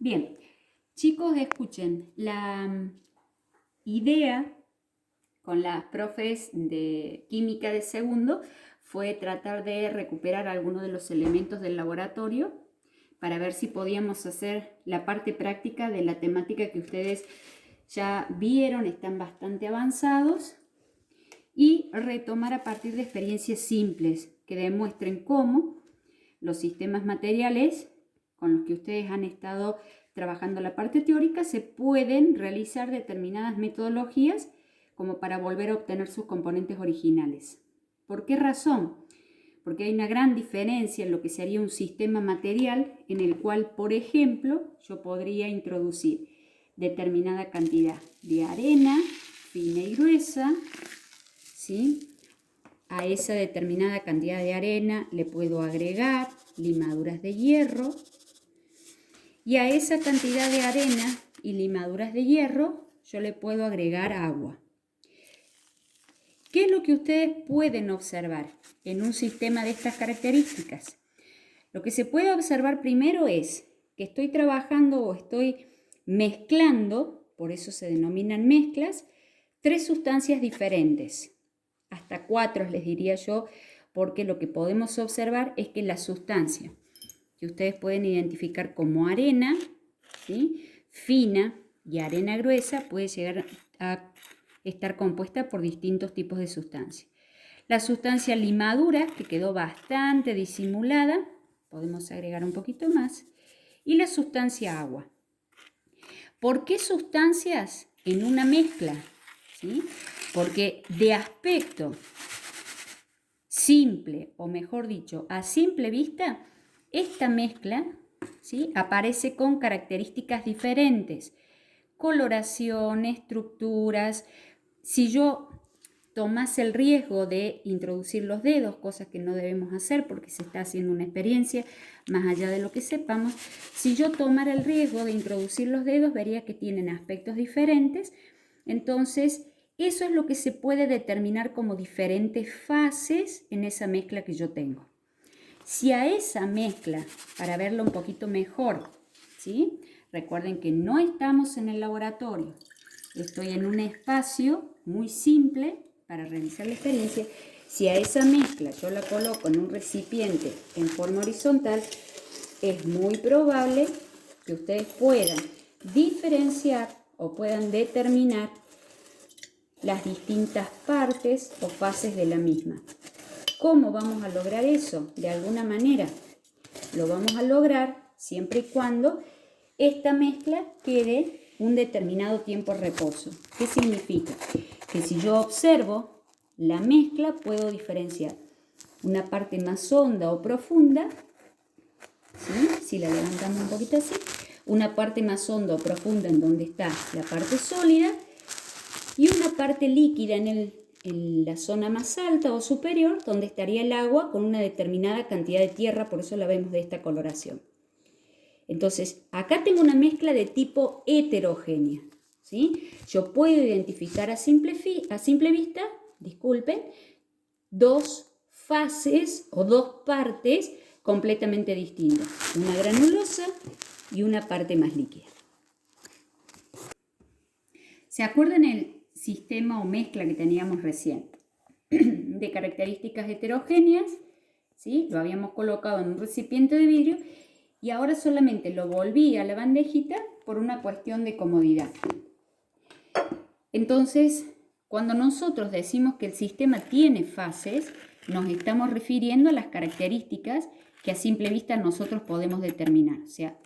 Bien, chicos, escuchen, la idea con las profes de química de segundo fue tratar de recuperar algunos de los elementos del laboratorio para ver si podíamos hacer la parte práctica de la temática que ustedes ya vieron, están bastante avanzados, y retomar a partir de experiencias simples que demuestren cómo los sistemas materiales con los que ustedes han estado trabajando la parte teórica se pueden realizar determinadas metodologías como para volver a obtener sus componentes originales. ¿Por qué razón? Porque hay una gran diferencia en lo que sería un sistema material en el cual, por ejemplo, yo podría introducir determinada cantidad de arena fina y gruesa, ¿sí? A esa determinada cantidad de arena le puedo agregar limaduras de hierro, y a esa cantidad de arena y limaduras de hierro yo le puedo agregar agua. ¿Qué es lo que ustedes pueden observar en un sistema de estas características? Lo que se puede observar primero es que estoy trabajando o estoy mezclando, por eso se denominan mezclas, tres sustancias diferentes. Hasta 4 les diría yo, porque lo que podemos observar es que la sustancia que ustedes pueden identificar como arena, ¿sí?, fina y arena gruesa, puede llegar a estar compuesta por distintos tipos de sustancias. La sustancia limadura, que quedó bastante disimulada, podemos agregar un poquito más, y la sustancia agua. ¿Por qué sustancias en una mezcla? ¿Sí? Porque de aspecto simple, o mejor dicho, a simple vista, esta mezcla, ¿sí?, aparece con características diferentes, coloración, estructuras. Si yo tomase el riesgo de introducir los dedos, cosa que no debemos hacer porque se está haciendo una experiencia más allá de lo que sepamos, si yo tomara el riesgo de introducir los dedos, vería que tienen aspectos diferentes. Entonces, eso es lo que se puede determinar como diferentes fases en esa mezcla que yo tengo. Si a esa mezcla, para verlo un poquito mejor, ¿sí?, recuerden que no estamos en el laboratorio, estoy en un espacio muy simple para realizar la experiencia. Si a esa mezcla yo la coloco en un recipiente en forma horizontal, es muy probable que ustedes puedan diferenciar o puedan determinar las distintas partes o fases de la misma. ¿Cómo vamos a lograr eso? De alguna manera lo vamos a lograr siempre y cuando esta mezcla quede un determinado tiempo de reposo. ¿Qué significa? Que si yo observo la mezcla, puedo diferenciar una parte más honda o profunda, ¿sí?, si la levantamos un poquito así, una parte más honda o profunda en donde está la parte sólida, y una parte líquida en la zona más alta o superior, donde estaría el agua con una determinada cantidad de tierra, por eso la vemos de esta coloración. Entonces, acá tengo una mezcla de tipo heterogénea, ¿sí? Yo puedo identificar a simple vista, dos fases o dos partes completamente distintas, una granulosa y una parte más líquida. ¿Se acuerdan el sistema o mezcla que teníamos recién de características heterogéneas? ¿Sí? Lo habíamos colocado en un recipiente de vidrio y ahora solamente lo volví a la bandejita por una cuestión de comodidad. Entonces, cuando nosotros decimos que el sistema tiene fases, nos estamos refiriendo a las características que a simple vista nosotros podemos determinar. O sea,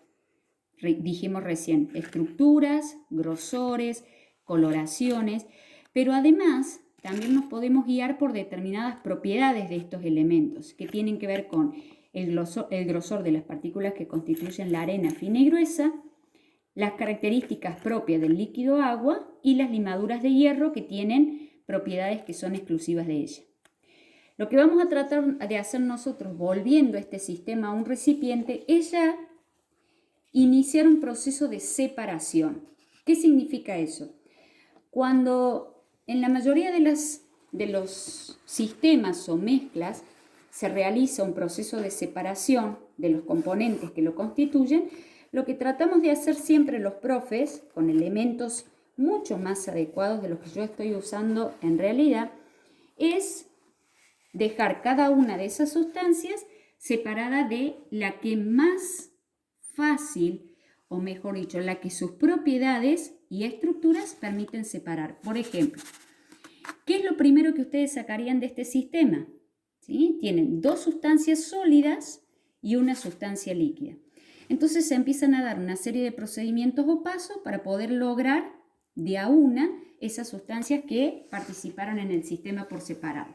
dijimos recién, estructuras, grosores, coloraciones, pero además también nos podemos guiar por determinadas propiedades de estos elementos que tienen que ver con el grosor de las partículas que constituyen la arena fina y gruesa, las características propias del líquido agua y las limaduras de hierro que tienen propiedades que son exclusivas de ella. Lo que vamos a tratar de hacer nosotros, volviendo este sistema a un recipiente, es ya iniciar un proceso de separación. ¿Qué significa eso? Cuando en la mayoría de los sistemas o mezclas se realiza un proceso de separación de los componentes que lo constituyen, lo que tratamos de hacer siempre los profes, con elementos mucho más adecuados de los que yo estoy usando en realidad, es dejar cada una de esas sustancias separada de la que más fácil, o mejor dicho, la que sus propiedades y estructuras permiten separar. Por ejemplo, ¿qué es lo primero que ustedes sacarían de este sistema? ¿Sí? Tienen dos sustancias sólidas y una sustancia líquida. Entonces se empiezan a dar una serie de procedimientos o pasos para poder lograr de a una esas sustancias que participaron en el sistema por separado.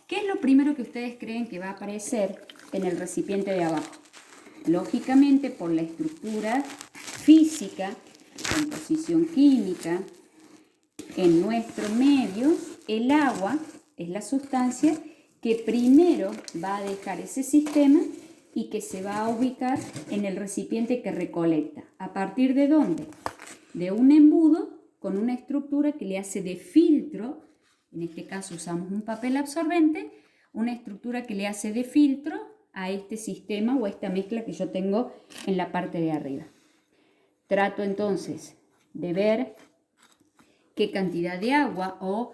¿Qué es lo primero que ustedes creen que va a aparecer en el recipiente de abajo? Lógicamente, por la estructura física, composición química, en nuestro medio, el agua es la sustancia que primero va a dejar ese sistema y que se va a ubicar en el recipiente que recolecta. ¿A partir de dónde? De un embudo con una estructura que le hace de filtro. En este caso usamos un papel absorbente, una estructura que le hace de filtro a este sistema o a esta mezcla que yo tengo en la parte de arriba. Trato entonces de ver qué cantidad de agua o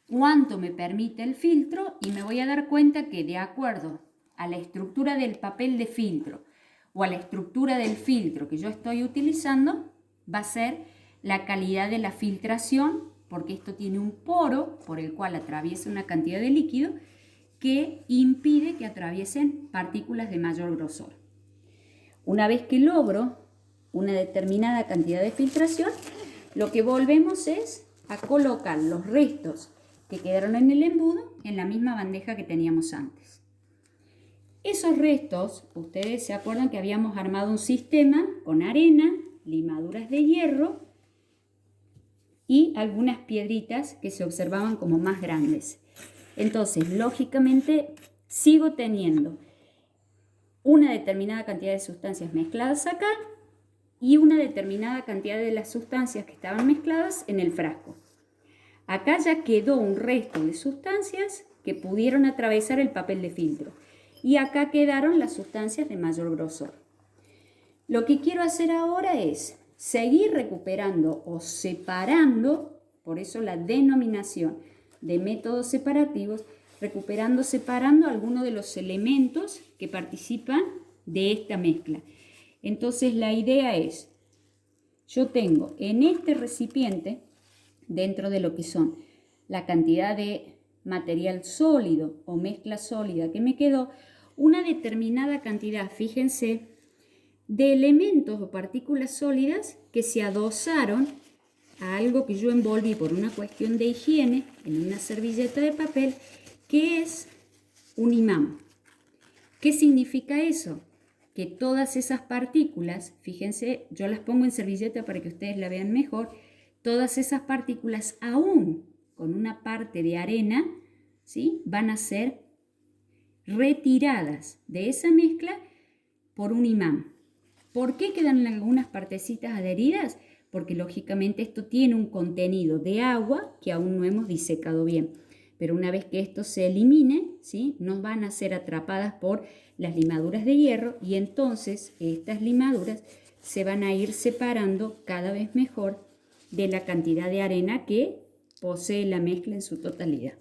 cuánto me permite el filtro y me voy a dar cuenta que de acuerdo a la estructura del papel de filtro o a la estructura del filtro que yo estoy utilizando va a ser la calidad de la filtración, porque esto tiene un poro por el cual atraviesa una cantidad de líquido que impide que atraviesen partículas de mayor grosor. Una vez que logro una determinada cantidad de filtración, lo que volvemos es a colocar los restos que quedaron en el embudo en la misma bandeja que teníamos antes. Esos restos, ustedes se acuerdan que habíamos armado un sistema con arena, limaduras de hierro y algunas piedritas que se observaban como más grandes. Entonces, lógicamente, sigo teniendo una determinada cantidad de sustancias mezcladas acá y una determinada cantidad de las sustancias que estaban mezcladas en el frasco. Acá ya quedó un resto de sustancias que pudieron atravesar el papel de filtro y acá quedaron las sustancias de mayor grosor. Lo que quiero hacer ahora es seguir recuperando o separando, por eso la denominación de métodos separativos, separando algunos de los elementos que participan de esta mezcla. Entonces la idea es, yo tengo en este recipiente, dentro de lo que son la cantidad de material sólido o mezcla sólida que me quedó, una determinada cantidad, fíjense, de elementos o partículas sólidas que se adosaron a algo que yo envolví por una cuestión de higiene en una servilleta de papel, que es un imán. ¿Qué significa eso? Que todas esas partículas, fíjense, yo las pongo en servilleta para que ustedes la vean mejor, todas esas partículas aún con una parte de arena, ¿sí?, van a ser retiradas de esa mezcla por un imán. ¿Por qué quedan algunas partecitas adheridas? Porque lógicamente esto tiene un contenido de agua que aún no hemos disecado bien. Pero una vez que esto se elimine, ¿sí?, no van a ser atrapadas por las limaduras de hierro y entonces estas limaduras se van a ir separando cada vez mejor de la cantidad de arena que posee la mezcla en su totalidad.